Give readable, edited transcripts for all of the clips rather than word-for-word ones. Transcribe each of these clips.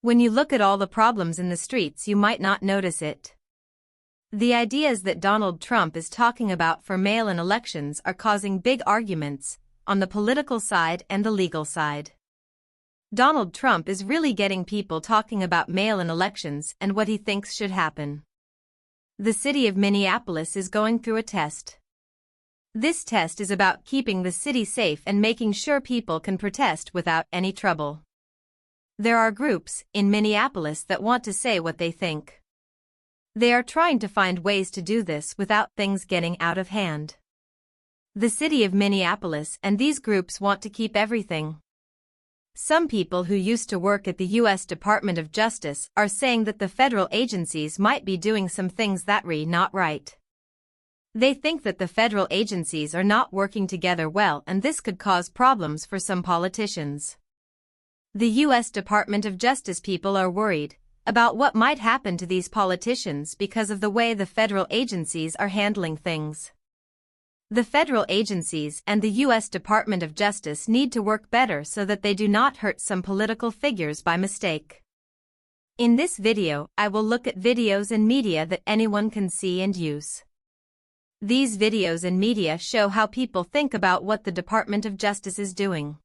When you look at all the problems in the streets, you might not notice it. The ideas that Donald Trump is talking about for mail-in elections are causing big arguments on the political side and the legal side. Donald Trump is really getting people talking about mail-in elections and what he thinks should happen. The city of Minneapolis is going through a test. This test is about keeping the city safe and making sure people can protest without any trouble. There are groups in Minneapolis that want to say what they think. They are trying to find ways to do this without things getting out of hand. The city of Minneapolis and these groups want to keep everything. Some people who used to work at the U.S. Department of Justice are saying that the federal agencies might be doing some things that are not right. They think that the federal agencies are not working together well, and this could cause problems for some politicians. The U.S. Department of Justice people are worried about what might happen to these politicians because of the way the federal agencies are handling things. The federal agencies and the U.S. Department of Justice need to work better so that they do not hurt some political figures by mistake. In this video, I will look at videos and media that anyone can see and use. These videos and media show how people think about what the Department of Justice is doing.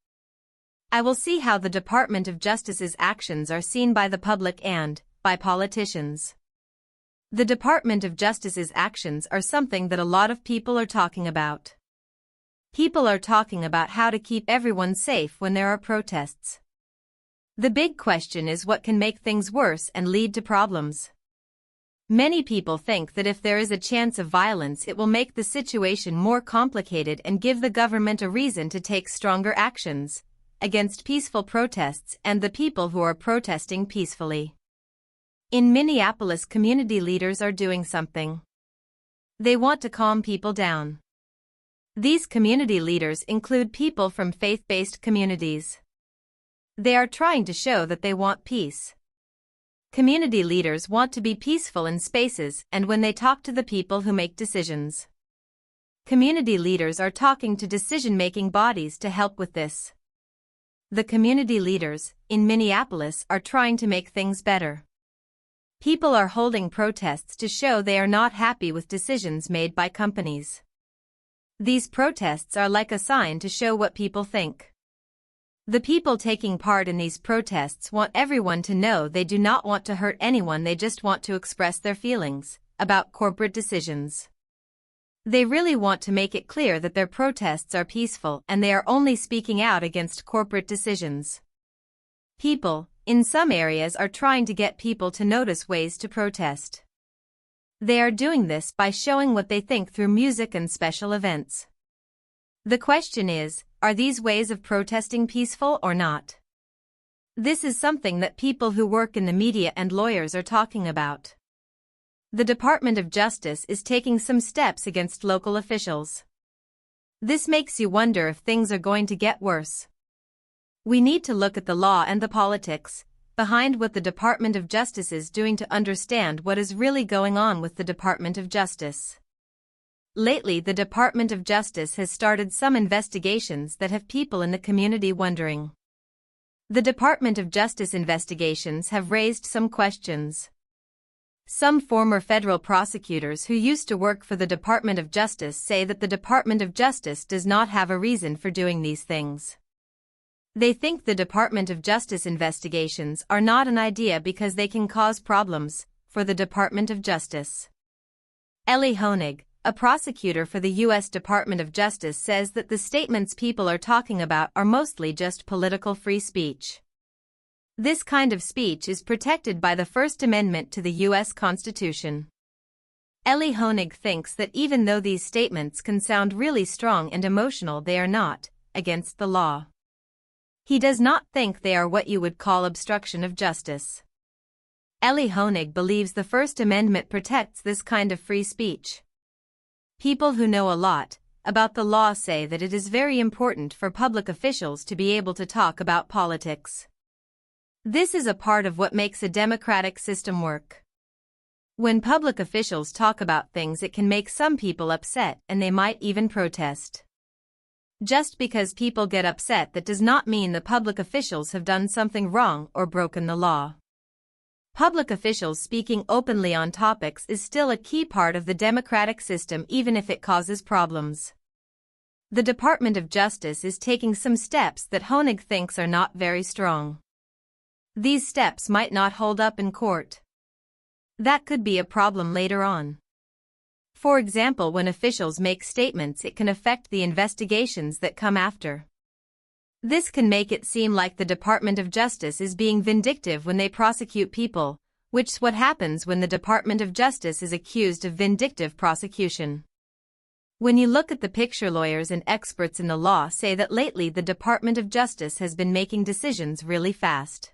I will see how the Department of Justice's actions are seen by the public and by politicians. The Department of Justice's actions are something that a lot of people are talking about. People are talking about how to keep everyone safe when there are protests. The big question is what can make things worse and lead to problems. Many people think that if there is a chance of violence, it will make the situation more complicated and give the government a reason to take stronger actions against peaceful protests and the people who are protesting peacefully. In Minneapolis, community leaders are doing something. They want to calm people down. These community leaders include people from faith-based communities. They are trying to show that they want peace. Community leaders want to be peaceful in spaces and when they talk to the people who make decisions. Community leaders are talking to decision-making bodies to help with this. The community leaders in Minneapolis are trying to make things better. People are holding protests to show they are not happy with decisions made by companies. These protests are like a sign to show what people think. The people taking part in these protests want everyone to know they do not want to hurt anyone, they just want to express their feelings about corporate decisions. They really want to make it clear that their protests are peaceful and they are only speaking out against corporate decisions. People in some areas are trying to get people to notice ways to protest. They are doing this by showing what they think through music and special events. The question is, are these ways of protesting peaceful or not? This is something that people who work in the media and lawyers are talking about. The Department of Justice is taking some steps against local officials. This makes you wonder if things are going to get worse. We need to look at the law and the politics behind what the Department of Justice is doing to understand what is really going on with the Department of Justice. Lately, the Department of Justice has started some investigations that have people in the community wondering. The Department of Justice investigations have raised some questions. Some former federal prosecutors who used to work for the Department of Justice say that the Department of Justice does not have a reason for doing these things. They think the Department of Justice investigations are not an idea because they can cause problems for the Department of Justice. Ellie Honig, a prosecutor for the U.S. Department of Justice, says that the statements people are talking about are mostly just political free speech. This kind of speech is protected by the First Amendment to the U.S. Constitution. Ellie Honig thinks that even though these statements can sound really strong and emotional, they are not against the law. He does not think they are what you would call obstruction of justice. Ellie Honig believes the First Amendment protects this kind of free speech. People who know a lot about the law say that it is very important for public officials to be able to talk about politics. This is a part of what makes a democratic system work. When public officials talk about things, it can make some people upset and they might even protest. Just because people get upset, that does not mean the public officials have done something wrong or broken the law. Public officials speaking openly on topics is still a key part of the democratic system even if it causes problems. The Department of Justice is taking some steps that Honig thinks are not very strong. These steps might not hold up in court. That could be a problem later on. For example, when officials make statements, it can affect the investigations that come after. This can make it seem like the Department of Justice is being vindictive when they prosecute people, which is what happens when the Department of Justice is accused of vindictive prosecution. When you look at the picture, lawyers and experts in the law say that lately the Department of Justice has been making decisions really fast.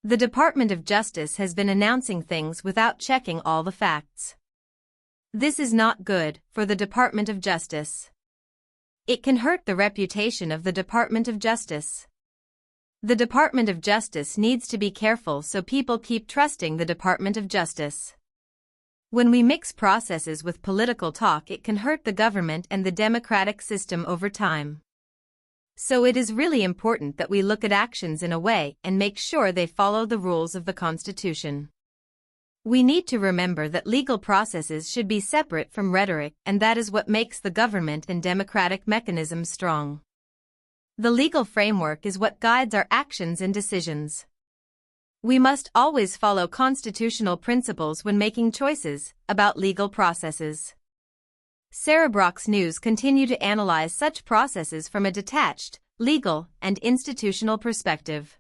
The Department of Justice has been announcing things without checking all the facts. This is not good for the Department of Justice. It can hurt the reputation of the Department of Justice. The Department of Justice needs to be careful so people keep trusting the Department of Justice. When we mix processes with political talk, it can hurt the government and the democratic system over time. So it is really important that we look at actions in a way and make sure they follow the rules of the Constitution. We need to remember that legal processes should be separate from rhetoric, and that is what makes the government and democratic mechanisms strong. The legal framework is what guides our actions and decisions. We must always follow constitutional principles when making choices about legal processes. Sarah Brock's News continue to analyze such processes from a detached, legal, and institutional perspective.